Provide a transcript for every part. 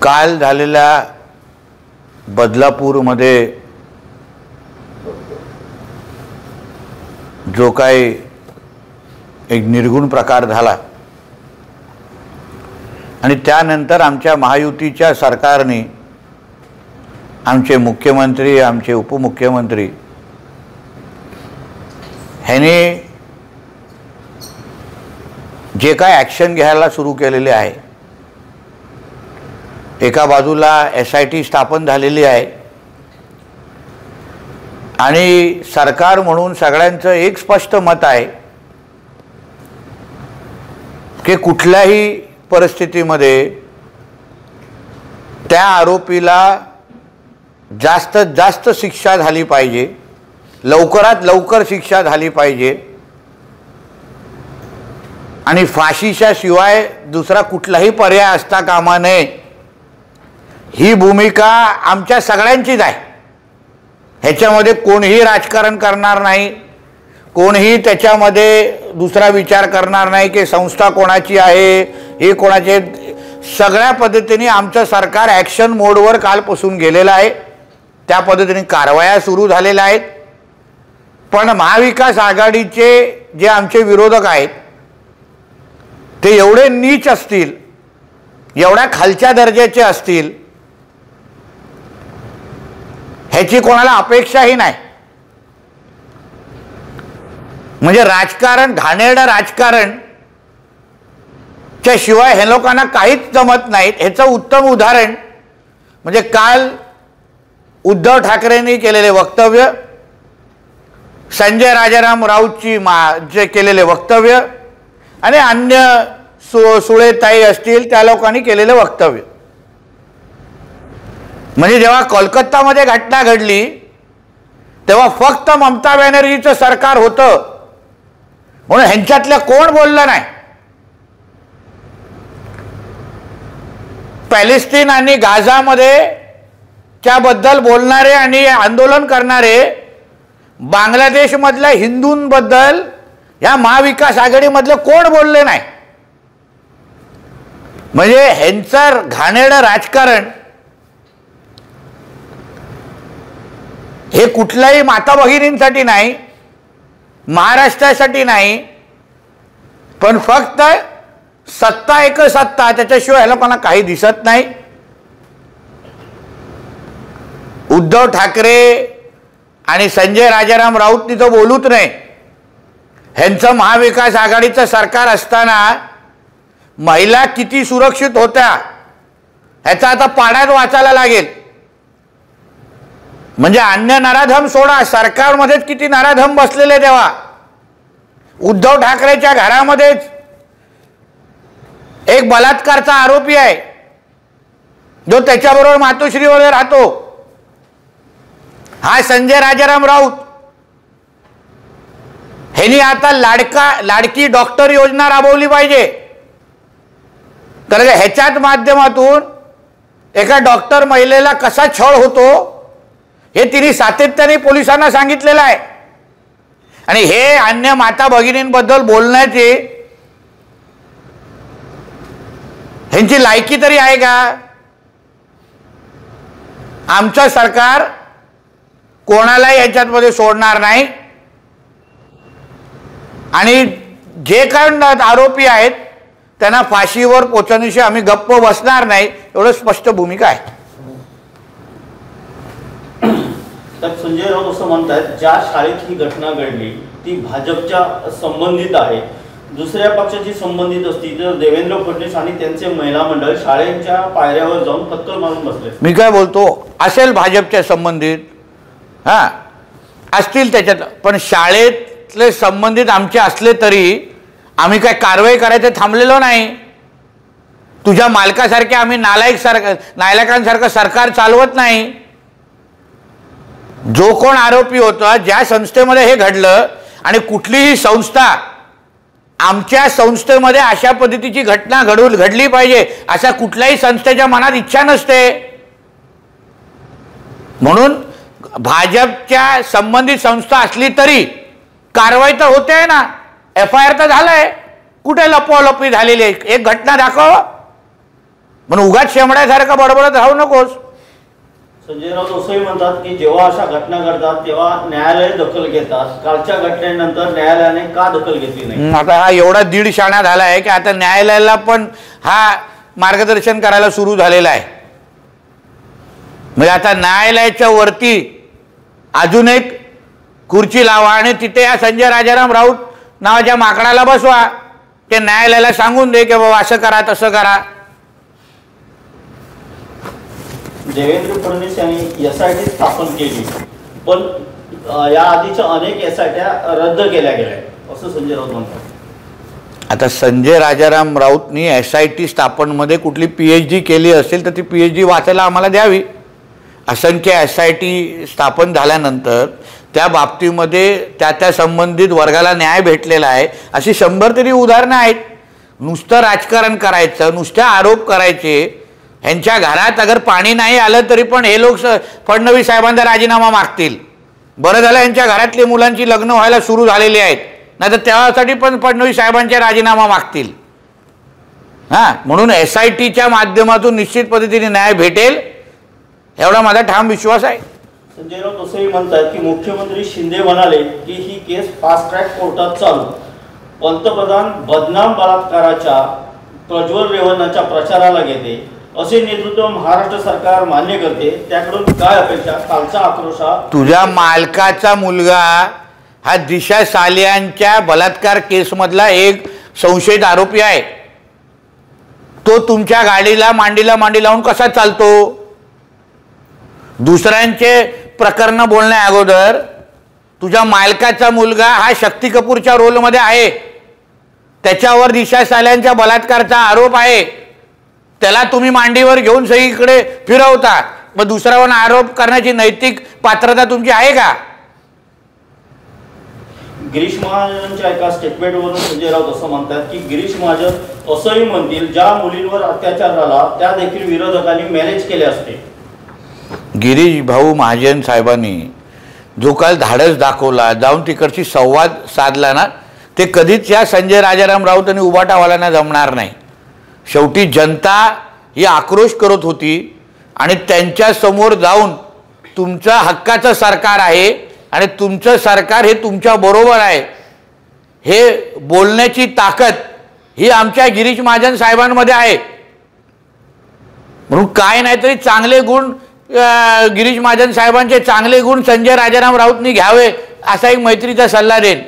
काल झालेल्या बदलापूरमध्ये जो काही एक निर्गुण प्रकार झाला आणि त्यानंतर आमच्या महायुतीच्या सरकारने आमचे मुख्यमंत्री आमचे उपमुख्यमंत्री ह्यांनी जे काय ॲक्शन घ्यायला सुरू केलेले आहे, एका बाजूला SIT स्थापन झालेली आहे आणि सरकार म्हणून सगळ्यांचं एक स्पष्ट मत आहे की कुठल्याही परिस्थितीमध्ये त्या आरोपीला जास्तीत जास्त शिक्षा झाली पाहिजे, लवकरात लवकर शिक्षा झाली पाहिजे आणि फाशीच्या शिवाय दुसरा कुठलाही पर्याय असता कामा नये, ही भूमिका आमच्या सगळ्यांचीच आहे। ह्याच्यामध्ये कोणीही राजकारण करणार नाही, कोणीही त्याच्यामध्ये दुसरा विचार करणार नाही की संस्था कोणाची आहे हे कोणाचे। सगळ्या पद्धतीने आमचं सरकार ॲक्शन मोडवर कालपासून गेलेलं आहे, त्या पद्धतीने कारवाया सुरू झालेल्या आहेत। पण महाविकास आघाडीचे जे आमचे विरोधक आहेत ते एवढे नीच असतील, एवढ्या खालच्या दर्जाचे असतील ह्याची कोणाला अपेक्षाही नाही। म्हणजे राजकारण, घाणेरडं राजकारण च्या शिवाय हे लोकांना काहीच जमत नाहीत। ह्याचं उत्तम उदाहरण म्हणजे काल उद्धव ठाकरेंनी केलेले वक्तव्य, संजय राजाराम राऊतची जे केलेले वक्तव्य आणि अन्य सुळेताई असतील त्या लोकांनी केलेले वक्तव्य। म्हणजे जेव्हा कोलकातामध्ये घटना घडली तेव्हा फक्त ममता बॅनर्जीचं सरकार होतं म्हणून ह्यांच्यातल्या कोण बोललं नाही। पॅलेस्टीन आणि गाझामध्ये त्याबद्दल बोलणारे आणि आंदोलन करणारे बांगलादेशमधल्या हिंदूंबद्दल या महाविकास आघाडीमधले कोण बोलले नाही। म्हणजे ह्यांचं घाणेरडं राजकारण हे कुठल्याही माता भगिनींसाठी नाही, महाराष्ट्रासाठी नाही, पण फक्त सत्ता एक सत्ता, त्याच्याशिवाय लोकांना काही दिसत नाही। उद्धव ठाकरे आणि संजय राजाराम राऊतनी तो बोलूच नाही। ह्यांचं महाविकास आघाडीचं सरकार असताना महिला किती सुरक्षित होत्या ह्याचा आता पाण्यात वाचायला लागेल। म्हणजे अन्य नराधम सोडा, सरकारमध्येच किती नराधम बसलेले तेव्हा। उद्धव ठाकरेच्या घरामध्येच एक बलात्कारचा आरोपी आहे जो त्याच्याबरोबर मातोश्रीमध्ये राहतो, हा संजय राजाराम राऊत। ह्यांनी आता लाडकी डॉक्टर योजना राबवली पाहिजे, कारण ह्याच्याच माध्यमातून एका डॉक्टर महिलेला कसा छळ होतो हे तिने सातत्याने पोलिसांना सांगितलेलं आहे। आणि हे अन्य माता भगिनींबद्दल बोलण्याची ह्यांची लायकी तरी आहे का? आमचं सरकार कोणालाही याच्यामध्ये सोडणार नाही आणि जे काही आरोपी आहेत त्यांना फाशीवर पोचवण्याशिवाय आम्ही गप्प बसणार नाही, एवढं स्पष्ट भूमिका आहे। तर संजय राऊत असं म्हणतात ज्या शाळेत ही घटना घडली ती भाजपच्या संबंधित आहे, दुसऱ्या पक्षाची संबंधित असती तर देवेंद्र फडणवीस आणि त्यांचे महिला मंडळ शाळेच्या पायऱ्यावर जाऊन पत्कर मारून बसले। मी काय बोलतो, असेल भाजपच्या संबंधित, हां असतील त्याच्यात, पण शाळेतले संबंधित आमचे असले तरी आम्ही काय कारवाई करायचं थांबलेलो नाही। तुझ्या मालकासारखे आम्ही नालायकांसारखं सरकार चालवत नाही। जो कोण आरोपी होता, ज्या संस्थेमध्ये हे घडलं, आणि कुठलीही संस्था आमच्या संस्थेमध्ये अशा पद्धतीची घटना घडली पाहिजे अशा कुठल्याही संस्थेच्या मनात इच्छा नसते। म्हणून भाजपच्या संबंधित संस्था असली तरी कारवाई तर होते ना, FIR तर झालंय, कुठे लपवालपवी झालेली आहे, एक घटना दाखव। म्हणून उगाच शेमड्यासारखं बडबडत राहू नकोस. संजय राऊत असंही म्हणतात की जेव्हा अशा घटना घडतात तेव्हा न्यायालय दखल घेतात. कालच्या घटनेनंतर न्यायालयाने का दखल घेतली नाही? आता हा एवढा दीड शाणा झाला आहे की आता न्यायालयाला पण हा मार्गदर्शन करायला सुरू झालेला आहे. म्हणजे आता न्यायालयाच्या वरती अजून एक खुर्ची लावा आणि तिथे या संजय राजाराम राऊत नावाच्या माकडाला बसवा. ते न्यायालयाला सांगून दे की बाबा असं करा तसं करा. देवेंद्र फडणवीस यांनी SIT स्थापन केली, पण या आधीच्या अनेक SITया रद्द केल्या गेल्या असं संजय राऊत म्हणतात. आता संजय राजाराम राऊतनी SIT स्थापनमध्ये कुठली PhD केली असेल तर ती PhD वाचायला आम्हाला द्यावी. असंख्य SIT स्थापन झाल्यानंतर त्या बाबतीमध्ये त्या संबंधित वर्गाला न्याय भेटलेला आहे अशी 100 तरी उदाहरणं आहेत. नुसतं राजकारण करायचं, नुसते आरोप करायचे. ह्यांच्या घरात अगर पाणी नाही आलं तरी पण हे लोक फडणवीस साहेबांचा राजीनामा मागतील. बरं झालं यांच्या घरातली मुलांची लग्न व्हायला सुरू झालेली आहेत, नाही तर त्यासाठी पण फडणवीस साहेबांचे राजीनामा मागतील. हां, म्हणून SITच्या माध्यमातून निश्चित पद्धतीने न्याय भेटेल एवढा माझा ठाम विश्वास आहे. संजय राऊत असंही म्हणतात की मुख्यमंत्री शिंदे म्हणाले की ही केस फास्ट ट्रॅक कोर्टात चालू. पंतप्रधान बदनाम बलात्काराच्या प्रज्वल रेवन्नाच्या प्रचाराला घेते असे नेतृत्व महाराष्ट्र सरकार मान्य करते, त्याकडून काय अपेक्षा? कालचा आक्रोश हा तुझ्या मालकाचा मुलगा हा दिशा सालियांच्या बलात्कार केसमधला एक संशयित आरोपी आहे. तो तुमच्या गाडीला मांडीला मांडी लावून कसा चालतो? दुसऱ्यांचे प्रकरण बोलण्या अगोदर तुझ्या मालकाचा मुलगा हा शक्ती कपूरच्या रोलमध्ये आहे, त्याच्यावर दिशा सालियांच्या बलात्कारचा आरोप आहे, त्याला तुम्ही मांडीवर घेऊन सगळीकडे फिरवता. मग दुसऱ्यावर आरोप करण्याची नैतिक पात्रता तुमची आहे का? गिरीश महाजनच्या एका स्टेटमेंटवरून संजय राऊत असं म्हणतात की गिरीश महाजन असंही म्हणतील ज्या मुलींवर अत्याचार झाला त्या देखील विरोधकांनी मॅनेज केले असते. गिरीश भाऊ महाजन साहेबांनी जो काल धाडस दाखवला, जाऊन तिकडची संवाद साधला ना, ते कधीच या संजय राजाराम राऊत आणि उबाटावाल्यांना जमणार नाही. शेवटी जनता ही आक्रोश करत होती आणि त्यांच्या समोर जाऊन तुमचं हक्काचं सरकार आहे आणि तुमचं सरकार हे तुमच्या बरोबर आहे हे बोलण्याची ताकद ही आमच्या गिरीश महाजन साहेबांमध्ये आहे. म्हणून काय नाही तरी चांगले गुण गिरीश महाजन साहेबांचे चांगले गुण संजय राजाराम राऊतनी घ्यावे असा एक मैत्रीचा सल्ला देईन.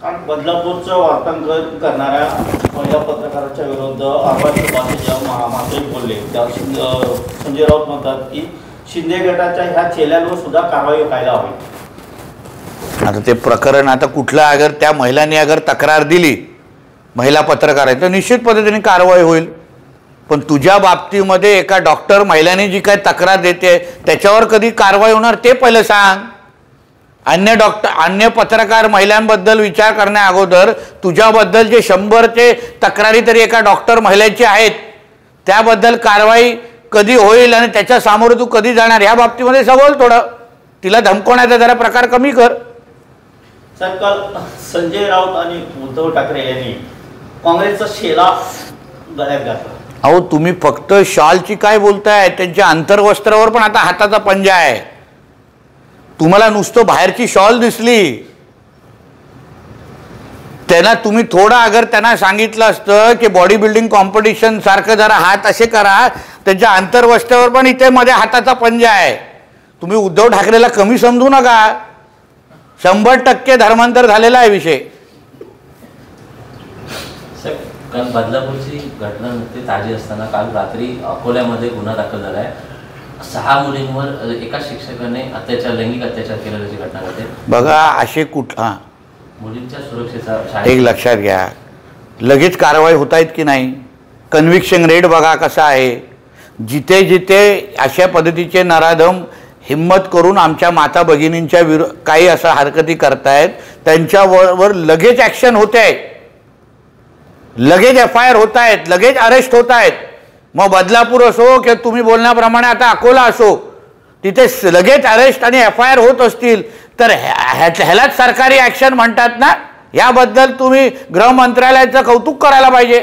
कारण बदलापूरचं वार्तांकन करणाऱ्या पहिल्या पत्रकाराच्या विरुद्ध आबाजी मात्र बोलले. त्या संजय राऊत म्हणतात की शिंदे गटाच्या ह्या चेल्यांवर सुद्धा कारवाई व्हायला हवी. आता ते प्रकरण आता कुठलं अगर त्या महिलांनी अगर तक्रार दिली, महिला पत्रकार आहे, तर निश्चित पद्धतीने कारवाई होईल. पण तुझ्या बाबतीमध्ये एका डॉक्टर महिलांनी जी काय तक्रार देते त्याच्यावर कधी कारवाई होणार ते पहिलं सांग. अन्य पत्रकार महिलांबद्दल विचार करण्या अगोदर तुझ्याबद्दल जे 100 तक्रारी तरी एका डॉक्टर महिलांची आहेत त्याबद्दल कारवाई कधी होईल आणि त्याच्या सामोरं तू कधी जाणार या बाबतीमध्ये सवाल थोडं तिला धमकवण्याचा जरा प्रकार कमी कर. सर, काल संजय राऊत आणि उद्धव ठाकरे यांनी काँग्रेसचा शेला गळ्यात घातला. अहो, तुम्ही फक्त शॉलची काय बोलताय, त्यांच्या अंतर्वस्त्रावर पण आता हाताचा पंजा आहे. तुम्हाला नुसतं बाहेरची शॉल दिसली, त्यांना तुम्ही थोडा अगर त्यांना सांगितलं असतं की बॉडी बिल्डिंग कॉम्पिटिशन सारखं जरा हात असे करा, त्यांच्या अंतर्वस्त्रावर पण इथे मध्ये हाताचा पंजा आहे. तुम्ही उद्धव ठाकरेला कमी समजू नका. 100% धर्मांतर झालेला आहे विषय. काल बदलापूरची घटना नुकती ताजी असताना काल रात्री अकोल्यामध्ये गुन्हा दाखल झाला आहे. 6 मुलींवर एका शिक्षकाने लैंगिक अत्याचार केल्याची घटना घडते. बघा, असे मुलींच्या सुरक्षेचा एक लक्षात घ्या, लगेच कारवाई होत आहेत की नाही, कन्व्हिक्शन रेट बघा कसा आहे. जिथे जिथे अशा पद्धतीचे नराधम हिम्मत करून आमच्या माता भगिनींच्या काही अशा हरकती करतायत त्यांच्यावर लगेच ॲक्शन होते आहे, लगेच FIR होत आहेत, लगेच अरेस्ट होत आहेत. मग बदलापूर असो किंवा तुम्ही बोलण्याप्रमाणे आता अकोला असो, तिथे लगेच अरेस्ट आणि FIR होत असतील तर ह्यालाच सरकारी ॲक्शन म्हणतात ना. याबद्दल तुम्ही गृह मंत्रालयाचं कौतुक करायला पाहिजे.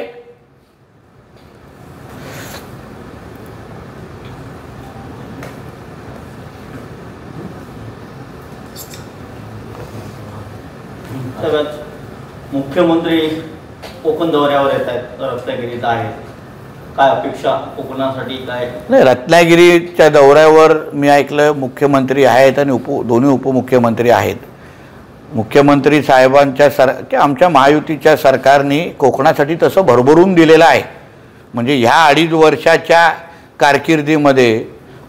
सगळ्यात मुख्यमंत्री कोकण दौऱ्यावर येत आहेत, रत्नागिरीत आहेत, काय अपेक्षा कोकणासाठी काय? नाही, रत्नागिरीच्या दौऱ्यावर मी ऐकलं मुख्यमंत्री आहेत आणि दोन्ही उपमुख्यमंत्री आहेत. मुख्यमंत्री साहेबांच्या आमच्या महायुतीच्या सरकारने कोकणासाठी तसं भरभरून दिलेलं आहे. म्हणजे ह्या 2.5 वर्षाच्या कारकिर्दीमध्ये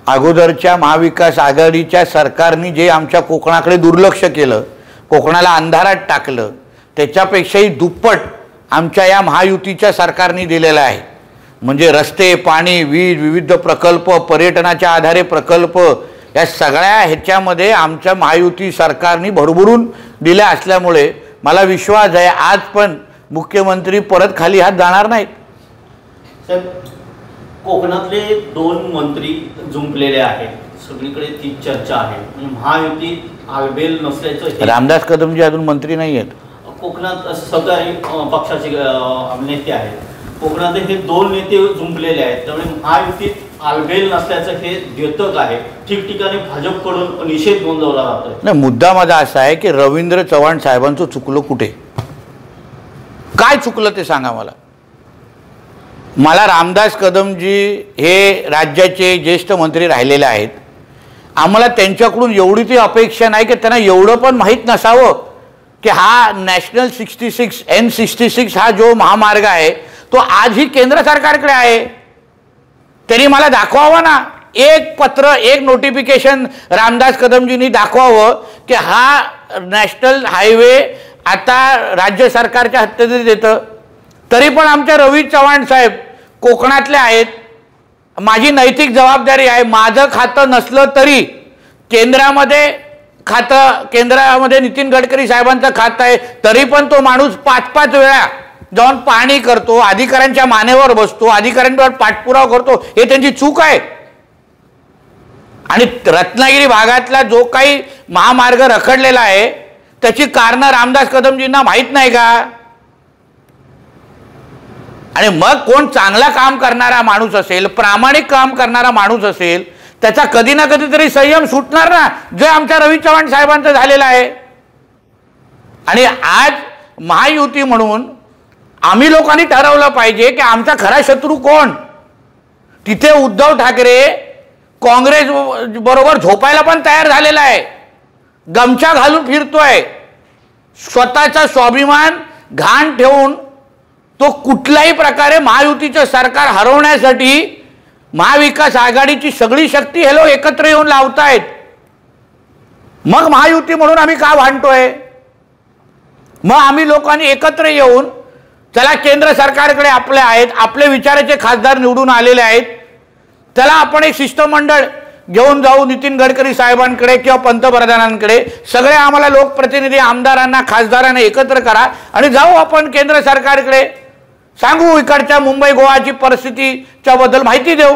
अगोदरच्या महाविकास आघाडीच्या सरकारने जे आमच्या कोकणाकडे दुर्लक्ष केलं, कोकणाला अंधारात टाकलं, त्याच्यापेक्षाही दुप्पट आमच्या या महायुतीच्या सरकारने दिलेलं आहे. म्हणजे रस्ते, पाणी, वीज, विविध प्रकल्प, पर्यटनाच्या आधारे प्रकल्प, या सगळ्या ह्याच्यामध्ये आमच्या महायुती सरकारने भरभरून दिल्या असल्यामुळे मला विश्वास आहे आज पण मुख्यमंत्री परत खाली हात जाणार नाहीत. साहेब, कोकणातले 2 मंत्री जुंपलेले आहेत, सगळीकडे ती चर्चा आहे. म्हणजे महायुतीत आलबेल नसल्याचं. रामदास कदमजी अजून मंत्री नाही आहेत. कोकणात सहकारी पक्षाचे नेते आहेत. कोकणात हे 2 नेते जुंपलेले आहेत, त्यामुळे महायुतीत आलबेल नसल्याचं हे द्योतक आहे. ठिकठिकाणी भाजपकडून निषेध नोंदवला जातोय. नाही, मुद्दा माझा असा आहे की रवींद्र चव्हाण साहेबांचं चुकलं कुठे, काय चुकलं ते सांगा मला. मला रामदास कदमजी हे राज्याचे ज्येष्ठ मंत्री राहिलेले आहेत. आम्हाला त्यांच्याकडून एवढी ती अपेक्षा नाही की त्यांना एवढं पण माहीत नसावं की हा नॅशनल 66 N66 हा जो महामार्ग आहे तो आजही केंद्र सरकारकडे आहे. त्यांनी मला दाखवावं ना, एक पत्र, एक नोटिफिकेशन रामदास कदमजींनी दाखवावं की हा नॅशनल हायवे आता राज्य सरकारच्या हद्दीत येतं. तरी पण आमचे रवी चव्हाण साहेब कोकणातले आहेत. माझी नैतिक जबाबदारी आहे, माझं खातं नसलं तरी केंद्रामध्ये खातं, केंद्रामध्ये नितीन गडकरी साहेबांचं खातं आहे, तरी पण तो माणूस 5-5 वेळा जाऊन पाहणी करतो, अधिकाऱ्यांच्या मानेवर बसतो, अधिकाऱ्यांवर पाठपुरावा करतो. हे त्यांची चूक आहे. आणि रत्नागिरी भागातला जो काही महामार्ग रखडलेला आहे त्याची कारणं रामदास कदमजींना माहीत नाही का? आणि मग कोण चांगला काम करणारा माणूस असेल, प्रामाणिक काम करणारा माणूस असेल, त्याचा कधी ना कधीतरी संयम सुटणार ना, जे आमच्या रवी चव्हाण साहेबांचं झालेलं आहे. आणि आज महायुती म्हणून आम्ही लोकांनी ठरवलं पाहिजे की आमचा खरा शत्रू कोण. तिथे उद्धव ठाकरे काँग्रेस बरोबर झोपायला पण तयार झालेला आहे, गमछा घालून फिरतोय, स्वतःचा स्वाभिमान घाण ठेवून तो कुठल्याही प्रकारे महायुतीचं सरकार हरवण्यासाठी महाविकास आघाडीची सगळी शक्ती हे लोक एकत्र येऊन लावतायत. मग महायुती म्हणून आम्ही का भांडतोय? मग आम्ही लोकांनी एकत्र येऊन चला, केंद्र सरकारकडे आपले आहेत, आपले विचाराचे खासदार निवडून आलेले आहेत, त्याला आपण एक शिष्टमंडळ घेऊन जाऊ नितीन गडकरी साहेबांकडे किंवा पंतप्रधानांकडे, सगळे आम्हाला लोकप्रतिनिधी, आमदारांना, खासदारांना एकत्र करा आणि जाऊ आपण केंद्र सरकारकडे, सांगू इकडच्या मुंबई गोवाची परिस्थितीच्या बद्दल माहिती देऊ.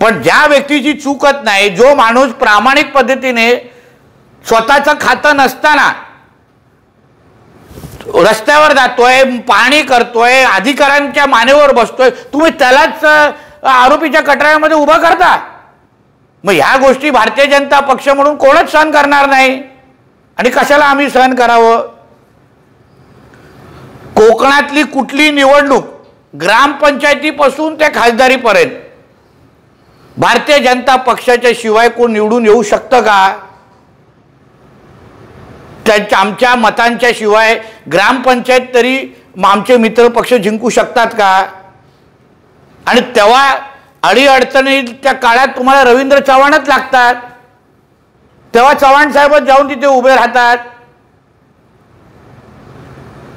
पण ज्या व्यक्तीची चूकत नाही, जो माणूस प्रामाणिक पद्धतीने स्वतःचं खातं नसताना रस्त्यावर जातोय, पाहणी करतोय, अधिकाऱ्यांच्या मानेवर बसतोय, तुम्ही त्यालाच आरोपीच्या कटड्यामध्ये उभं करता. मग ह्या गोष्टी भारतीय जनता पक्ष म्हणून कोणच सहन करणार नाही. आणि कशाला आम्ही सहन करावं? कोकणातली कुठली निवडणूक, ग्रामपंचायतीपासून ते खासदारीपर्यंत, भारतीय जनता पक्षाच्या शिवाय कोण निवडून येऊ शकतं का? आमच्या मतांच्या शिवाय ग्रामपंचायत तरी आमचे मित्र पक्ष जिंकू शकतात का? आणि तेव्हा अडीअडचणीच्या काळात तुम्हाला रवींद्र चव्हाणच लागतात, तेव्हा चव्हाण साहेबच जाऊन तिथे उभे राहतात.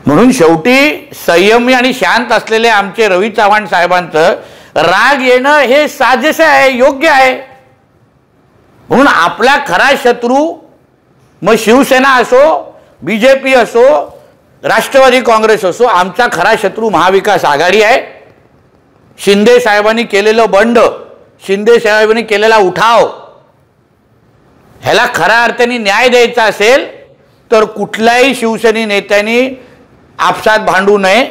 म्हणून शेवटी संयमी आणि शांत असलेले आमचे रवी चव्हाण साहेबांचं राग येणं हे साजेसे आहे, योग्य आहे. म्हणून आपला खरा शत्रू मग शिवसेना असो, BJP असो, राष्ट्रवादी काँग्रेस असो, आमचा खरा शत्रू महाविकास आघाडी आहे. शिंदे साहेबांनी केलेलं बंड, शिंदे साहेबांनी केलेला उठाव, ह्याला खऱ्या अर्थाने न्याय द्यायचा असेल तर कुठल्याही शिवसेने नेत्यांनी आपसात भांडू नये.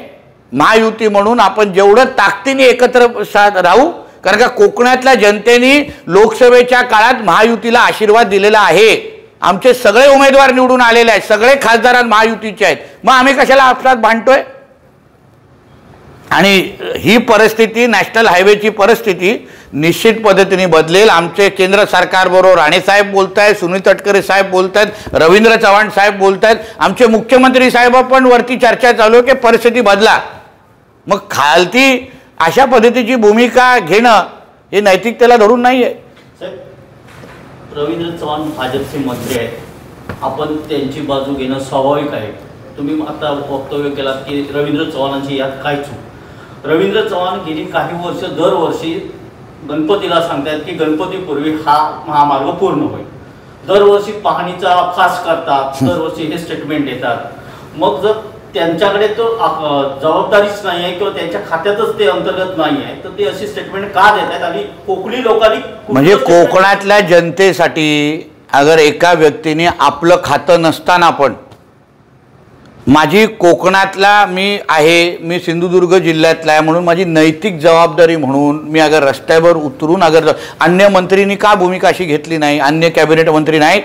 महायुती म्हणून आपण जेवढं ताकदीने एकत्र राहू, कारण का कोकणातल्या जनतेने लोकसभेच्या काळात महायुतीला आशीर्वाद दिलेला आहे. आमचे सगळे उमेदवार निवडून आलेले आहेत, सगळे खासदार महायुतीचे आहेत, मग आम्ही कशाला आपसात भांडतोय? आणि ही परिस्थिती, नॅशनल हायवेची परिस्थिती निश्चित पद्धतीने बदलेल. आमचे केंद्र सरकारबरोबर राणेसाहेब बोलत आहेत, सुनील तटकरे साहेब बोलत आहेत, रवींद्र चव्हाण साहेब बोलत आहेत, आमचे मुख्यमंत्री साहेब पण वरती चर्चा चालू आहे की परिस्थिती बदला. मग खालती अशा पद्धतीची भूमिका घेणं हे नैतिकतेला धरून नाही आहे. रवींद्र चव्हाण भाजपचे मंत्री आहेत, आपण त्यांची बाजू घेणं स्वाभाविक आहे. तुम्ही आता वक्तव्य केलात की रवींद्र चव्हाणांची यात काय चूक? रवींद्र चव्हाण गेली काही वर्ष दरवर्षी गणपतीला सांगतात की गणपतीपूर्वी हा महामार्ग पूर्ण होईल. दरवर्षी पाहणीचा फास करतात, दरवर्षी हे स्टेटमेंट देतात. मग जर त्यांच्याकडे तो जबाबदारीच नाही आहे किंवा त्यांच्या खात्यातच ते अंतर्गत नाही आहे, तर ते अशी स्टेटमेंट का देत आहेत? आणि कोकणी लोकांनी म्हणजे कोकणातल्या जनतेसाठी अगर एका व्यक्तीने आपलं खातं नसताना पण, माझी कोकणातला मी आहे, मी सिंधुदुर्ग जिल्ह्यातला आहे म्हणून माझी नैतिक जबाबदारी म्हणून मी अगर रस्त्यावर उतरून अगर अन्य मंत्रींनी का भूमिका अशी घेतली नाही? अन्य कॅबिनेट मंत्री नाहीत,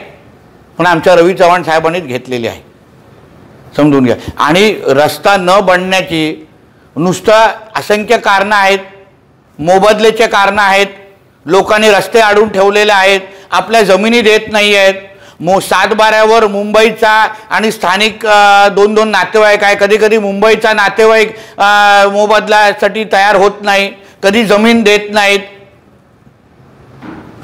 पण आमच्या रवी चव्हाण साहेबांनीच घेतलेली आहे, समजून घ्या. आणि रस्ता न बनण्याची नुसतं असंख्य कारणं आहेत, मोबदल्याचे कारणं आहेत, लोकांनी रस्ते अडवून ठेवलेले आहेत, आपल्या जमिनी देत नाही आहेत. सातबाऱ्यावर मुंबईचा आणि स्थानिक दोन दोन नातेवाईक आहे, कधी कधी मुंबईचा नातेवाईक मोबदल्यासाठी तयार होत नाही, कधी जमीन देत नाहीत.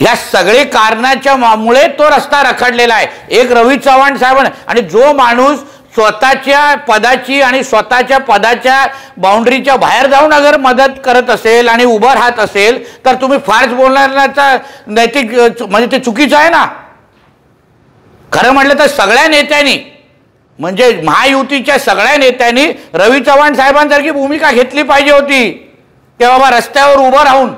या सगळे कारणाच्या मुळे तो रस्ता रखडलेला आहे. एक रवी चव्हाण साहेबांना, आणि जो माणूस स्वतःच्या पदाची आणि स्वतःच्या पदाच्या बाउंड्रीच्या बाहेर जाऊन अगर मदत करत असेल आणि उभं राहत असेल तर तुम्ही फारच बोलण्याचा नैतिक म्हणजे ते चुकीचं आहे ना. खरं म्हटलं तर सगळ्या नेत्यांनी, म्हणजे महायुतीच्या सगळ्या नेत्यांनी रवी चव्हाण साहेबांसारखी भूमिका घेतली पाहिजे होती की बाबा रस्त्यावर उभं राहून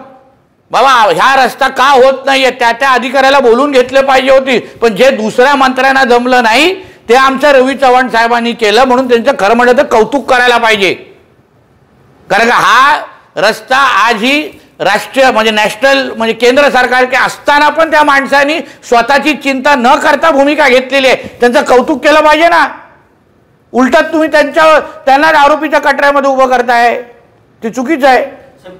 बाबा ह्या रस्ता का होत नाहीये त्या अधिकाऱ्याला बोलून घेतले पाहिजे होती. पण जे दुसऱ्या मंत्र्यांना जमलं नाही ते आमच्या रवी चव्हाण साहेबांनी केलं, म्हणून त्यांचं खरं म्हटलं तर कौतुक करायला पाहिजे. कारण का हा रस्ता आजही राष्ट्रीय म्हणजे नॅशनल म्हणजे केंद्र सरकार के असताना पण त्या माणसांनी स्वतःची चिंता न करता भूमिका घेतलेली आहे, त्यांचं कौतुक केलं पाहिजे ना. उलटत तुम्ही त्यांना आरोपीच्या कटऱ्यामध्ये उभं करताय, ते चुकीचं आहे.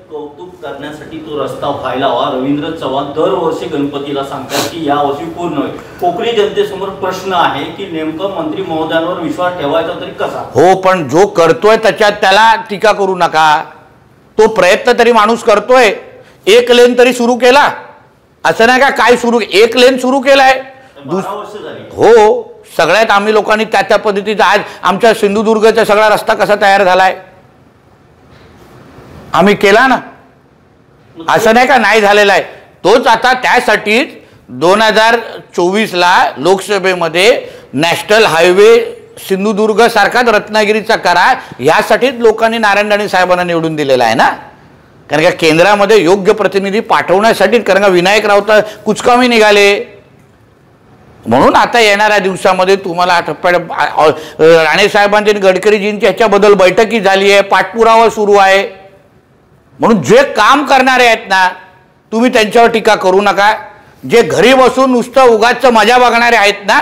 कौतुक करण्यासाठी तो रस्ता व्हायला हवा. रवींद्र चव्हाण दरवर्षी गणपतीला सांगतात की या वर्षी पूर्ण होईल. कोकणी जनतेसमोर प्रश्न आहे की नेमकं मंत्री महोदयांवर विश्वास ठेवायचा तरी कसा? हो, पण जो करतोय त्याच्यात त्याला टीका करू नका. तो प्रयत्न तरी माणूस करतोय. एक लेन तरी सुरू केला, असं नाही का काय सुरू, एक लेन सुरू केलाय. 12 वर्ष झाली. हो, सगळ्यात आम्ही लोकांनी त्या पद्धतीचा आज आमच्या सिंधुदुर्गचा सगळा रस्ता कसा तयार झालाय आम्ही केला ना, असं नाही का नाही झालेला आहे. तोच आता त्यासाठीच 2024ला लोकसभेमध्ये नॅशनल हायवे सिंधुदुर्ग सारखाच रत्नागिरीचा करा, यासाठीच लोकांनी नारायण राणे साहेबांना निवडून दिलेला आहे ना. कारण का केंद्रामध्ये योग्य प्रतिनिधी पाठवण्यासाठीच, कारण का विनायक राऊत कुचकामी निघाले. म्हणून आता येणाऱ्या दिवसामध्ये तुम्हाला राणे साहेबांची आणि गडकरीजींची ह्याच्याबद्दल बैठकी झाली आहे, पाठपुरावा सुरू आहे. म्हणून जे काम करणारे आहेत ना, तुम्ही त्यांच्यावर टीका करू नका. जे घरी बसून नुसतं उगाच मजा बघणारे आहेत ना,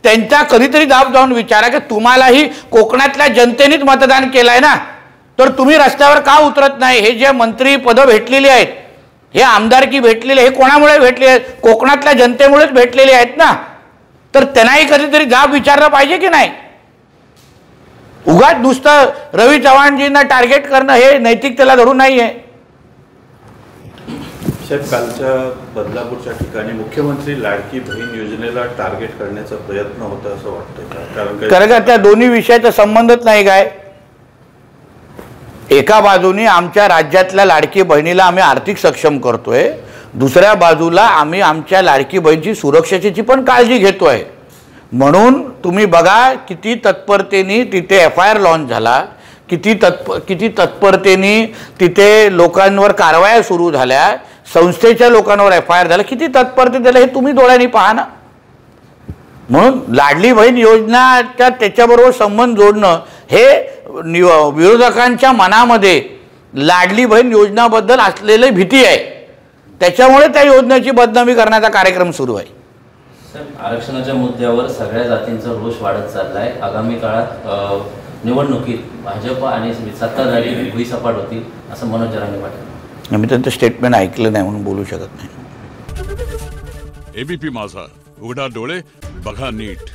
त्यांचा कधीतरी दाब जाऊन विचारा की तुम्हालाही कोकणातल्या जनतेनेच मतदान केलंय ना, तर तुम्ही रस्त्यावर का उतरत नाही? हे जे मंत्री पदं भेटलेली आहेत, हे आमदारकी भेटलेले, हे कोणामुळे भेटले आहेत? कोकणातल्या जनतेमुळेच भेटलेले आहेत ना. तर त्यांनाही कधीतरी जाब विचारला पाहिजे की नाही? उगाच नुसतं रवी चव्हाणजींना टार्गेट करणं हे नैतिकतेला धरून नाही आहे. साहेब, कालच्या बदलापूरच्या ठिकाणी मुख्यमंत्री लाडकी बहीण योजनेला टार्गेट करण्याचा प्रयत्न होता असं वाटतंय? कारण का त्या दोन्ही विषयाचा संबंधच नाही काय? एका बाजूने आमच्या राज्यातल्या लाडकी बहिणीला आम्ही आर्थिक सक्षम करतोय, दुसऱ्या बाजूला आम्ही आमच्या लाडकी बहिणीची सुरक्षेची पण काळजी घेतोय. म्हणून तुम्ही बघा किती तत्परतेने तिथे FIR लॉन्च झाला, किती तत्परतेने तिथे लोकांवर कारवाया सुरू झाल्या, संस्थेच्या लोकांवर FIR झाला, किती तत्परते झालं हे तुम्ही डोळ्यांनी पहा ना. म्हणून लाडली बहीण योजनाच्या त्याच्याबरोबर संबंध जोडणं हे विरोधकांच्या मनामध्ये लाडली बहीण योजनाबद्दल असलेली भीती आहे, त्याच्यामुळे त्या योजनेची बदनामी करण्याचा कार्यक्रम सुरू आहे. आरक्षणाच्या मुद्द्यावर सगळ्या जातींचा रोष वाढत चाललाय. आगामी काळात निवडणुकीत भाजप आणि सत्ताधारी भुईसपाट होतील असं मनोज जरांगे पाटील. आम्ही त्यांचं स्टेटमेंट ऐकलं नाही म्हणून बोलू शकत नाही. एबीपी माझा, उघडा डोळे बघा नीट.